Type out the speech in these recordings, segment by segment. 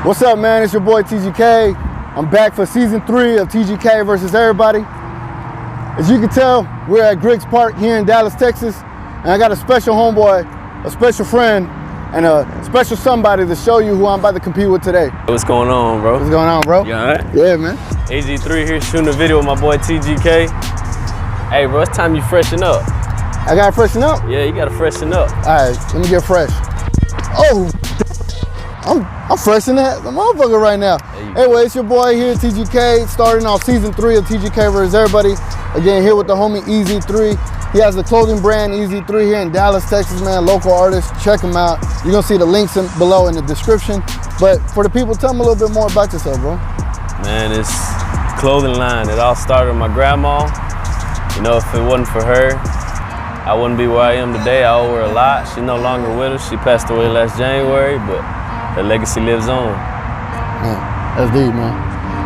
What's up, man? It's your boy TGK. I'm back for season 3 of TGK versus everybody. As you can tell, we're at Griggs Park here in Dallas, Texas, and I got a special homeboy, a special friend, and a special somebody to show you who I'm about to compete with today. What's going on, bro? What's going on, bro? You all right? Yeah, man. EZ3 here shooting a video with my boy TGK. Hey, bro, it's time you freshen up. I gotta freshen up? Yeah, you gotta freshen up. All right, let me get fresh. Oh, I'm fresh in that motherfucker right now. Anyway, it's your boy here, TGK, starting off season 3 of TGK versus everybody. Again, here with the homie EZ3. He has the clothing brand EZ3 here in Dallas, Texas, man. Local artist, check him out. You're gonna see the links below in the description. But for the people, tell them a little bit more about yourself, bro. Man, it's clothing line. It all started with my grandma. You know, if it wasn't for her, I wouldn't be where I am today. I owe her a lot. She's no longer with us. She passed away last January, but her legacy lives on. Man, that's deep, man.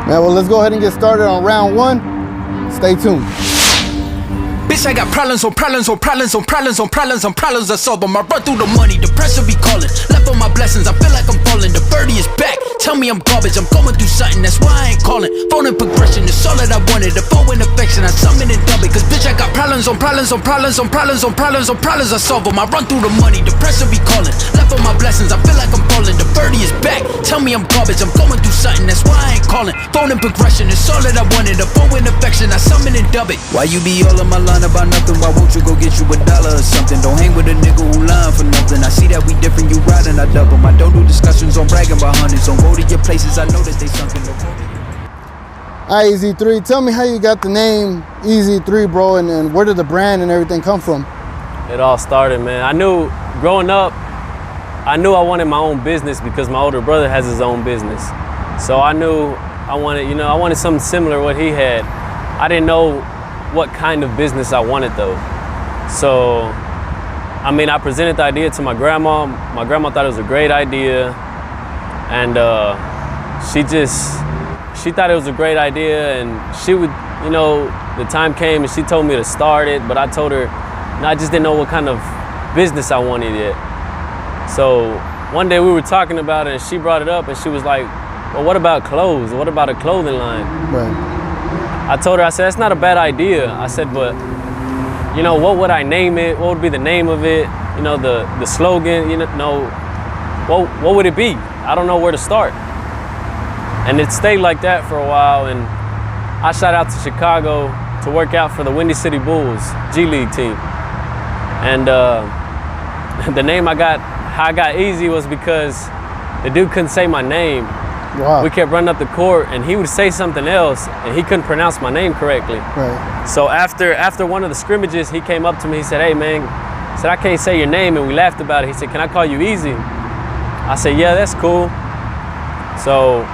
Man, well, let's go ahead and get started on round 1. Stay tuned. Bitch, I got problems on problems on problems on problems on problems on problems I solve them. I run through the money, the pressure be calling. Left on my blessings, I feel like I'm falling. The birdie is back, tell me I'm garbage. I'm going through something, that's why I ain't calling. Phone in progression, it's all that I wanted. The phone in affection, I summon and dub it. Cause bitch, I got problems on problems on problems on problems on problems on problems I solve them. I run through the money, the pressure be calling. Left on my blessings, I feel like I'm falling. The birdie is back, tell me I'm garbage. I'm going through something, that's why I ain't calling. Phone in progression, it's all that I wanted. The phone in affection, I summon and dub it. Why you be all on my line about nothing? Why won't you go get you $1 or something? Don't hang with a nigga who lying for nothing. I see that we different, you riding, I double. I don't do discussions on bragging about hundreds. Don't go to your places, I know that they sunken. All right, EZ3, tell me how you got the name EZ3, bro, and where did the brand and everything come from? It all started, man. I knew growing up, I knew I wanted my own business because my older brother has his own business. So I knew I wanted something similar to what he had. I didn't know what kind of business I wanted though. So, I mean, I presented the idea to my grandma. My grandma thought it was a great idea. And she thought it was a great idea, and she would, you know, the time came and she told me to start it, but I told her, I just didn't know what kind of business I wanted yet. So one day we were talking about it and she brought it up and she was like, well, what about clothes? What about a clothing line? Right. I told her, I said, that's not a bad idea. I said, but, you know, what would I name it? What would be the name of it? You know, the slogan, you know, what would it be? I don't know where to start. And it stayed like that for a while, and I shot out to Chicago to work out for the Windy City Bulls G League team. And the name how I got Easy was because the dude couldn't say my name. Wow. We kept running up the court and he would say something else and he couldn't pronounce my name correctly. Right. So after one of the scrimmages, he came up to me, he said, hey man, he said, I can't say your name, and we laughed about it. He said, can I call you Easy? I said, yeah, that's cool. So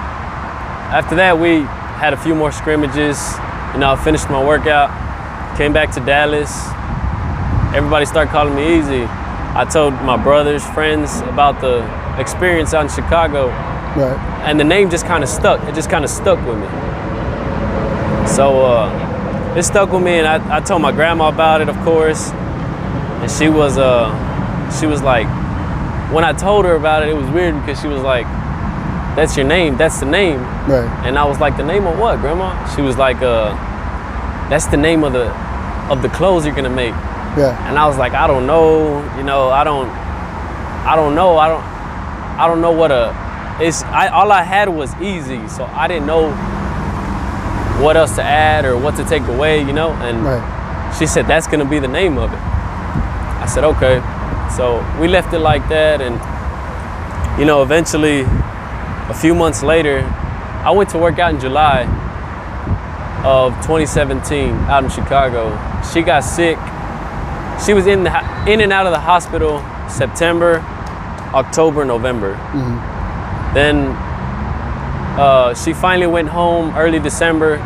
after that, we had a few more scrimmages. You know, I finished my workout, came back to Dallas. Everybody started calling me Easy. I told my brothers, friends about the experience out in Chicago. Right. And the name just kind of stuck. It just kind of stuck with me. So it stuck with me, and I told my grandma about it, of course. And she was like, when I told her about it, it was weird because she was like, that's your name, that's the name. Right. And I was like, the name of what, Grandma? She was like, that's the name of the clothes you're gonna make. Yeah. And I was like, I don't know, you know, I don't know what all I had was Easy, so I didn't know what else to add or what to take away, you know? And right. She said, that's gonna be the name of it. I said, okay. So we left it like that, and you know, eventually, a few months later, I went to work out in July of 2017 out in Chicago. She got sick. She was in and out of the hospital September, October, November. Mm-hmm. Then she finally went home early December.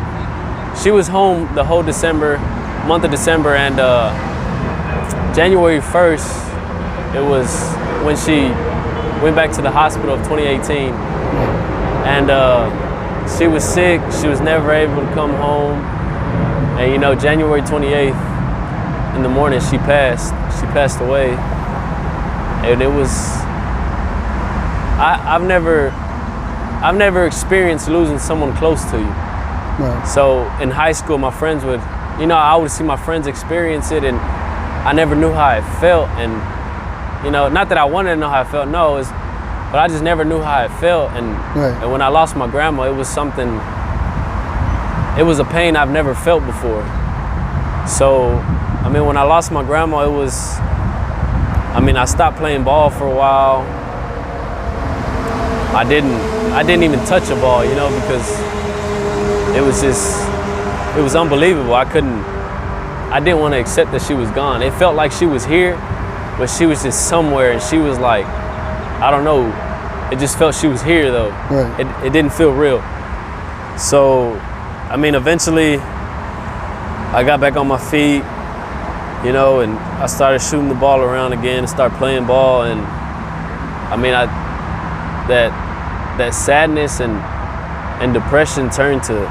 She was home the whole month of December, and January 1st, it was when she went back to the hospital of 2018. And she was sick, she was never able to come home. And you know, January 28th in the morning, she passed away. And it was, I've never I've never experienced losing someone close to you. Right. So in high school, my friends would, you know, I would see my friends experience it, and I never knew how it felt. And, you know, not that I wanted to know how it felt, no, but I just never knew how it felt. And, Right. and when I lost my grandma, it was a pain I've never felt before. So, I mean, when I lost my grandma, I stopped playing ball for a while. I didn't even touch a ball, you know, because it was unbelievable. I didn't want to accept that she was gone. It felt like she was here, but she was just somewhere, and she was like, I don't know. It just felt she was here though. Right. It didn't feel real. So, I mean, eventually I got back on my feet, you know, and I started shooting the ball around again and started playing ball. And I mean, that sadness and depression turned to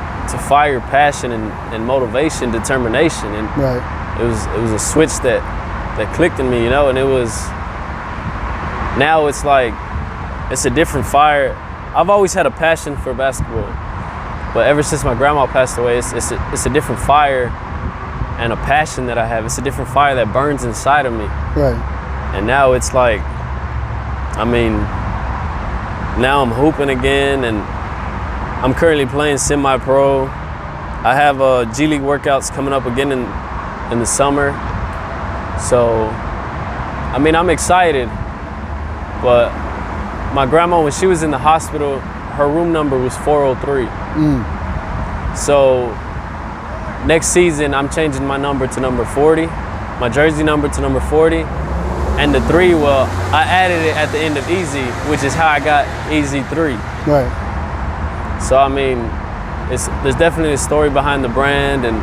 fire, passion, and motivation, determination. And Right. it was a switch that clicked in me, you know. And now it's like, it's a different fire. I've always had a passion for basketball, but ever since my grandma passed away, it's a different fire and a passion that I have. It's a different fire that burns inside of me. Right. And now it's like, I mean, now I'm hooping again, and I'm currently playing semi-pro. I have G League workouts coming up again in the summer. So, I mean, I'm excited, but my grandma, when she was in the hospital, her room number was 403. So next season, I'm changing my number to number 40, my jersey number to number 40, and the 3, well, I added it at the end of EZ, which is how I got EZ3. Right. So, I mean, there's definitely a story behind the brand, and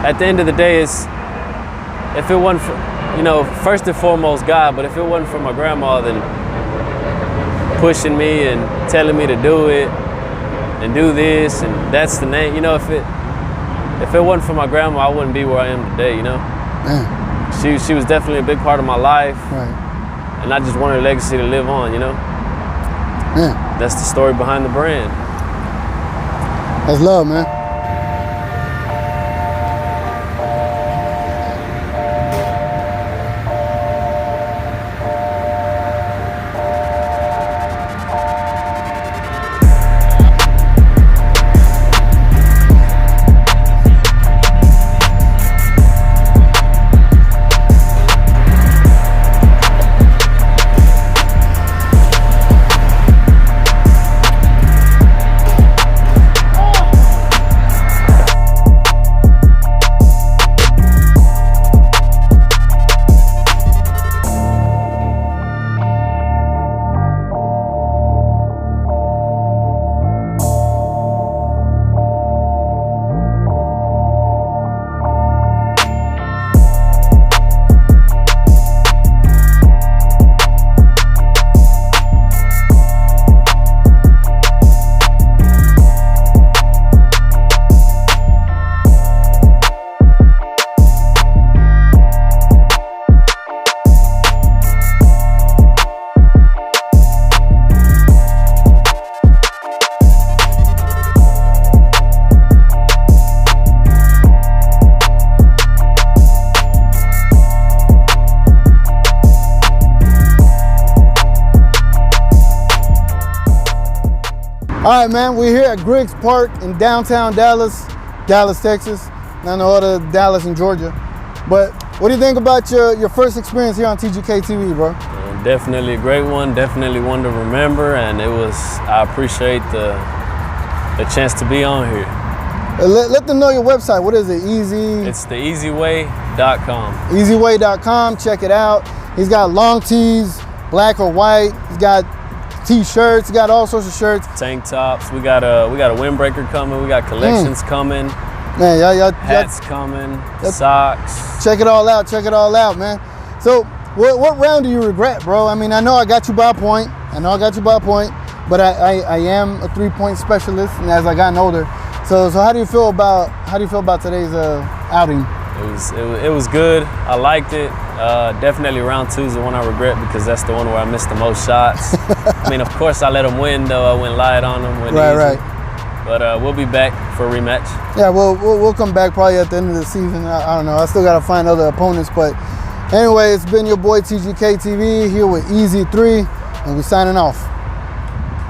at the end of the day, if it wasn't for, you know, first and foremost God, but if it wasn't for my grandma, then pushing me and telling me to do it and do this, and that's the name, you know, if it wasn't for my grandma, I wouldn't be where I am today, you know. Man. She was definitely a big part of my life, Right. and I just want her legacy to live on, you know. Man. That's the story behind the brand. That's love, man. All right, man, we're here at Griggs Park in downtown Dallas, Texas. Not no other Dallas in Georgia. But what do you think about your first experience here on TGK TV, bro? Definitely a great one, definitely one to remember, and I appreciate the chance to be on here. Let them know your website. What is it? It's the EZWay.com. EZWay.com, check it out. He's got long tees, black or white. He's got t-shirts, he got all sorts of shirts. Tank tops, we got a windbreaker coming, we got collections coming. Man, y'all hats coming, socks. Check it all out, man. So what round do you regret, bro? I mean, I know I got you by a point, but I am a 3-point specialist, and as I gotten older. So how do you feel about today's outing? It was good. I liked it. Definitely round 2 is the one I regret because that's the one where I missed the most shots. I mean, of course, I let him win, though. I went light on him. Went easy. Right. But we'll be back for a rematch. Yeah, we'll come back probably at the end of the season. I don't know. I still got to find other opponents. But anyway, it's been your boy TGK TV here with EZ3, and we're signing off.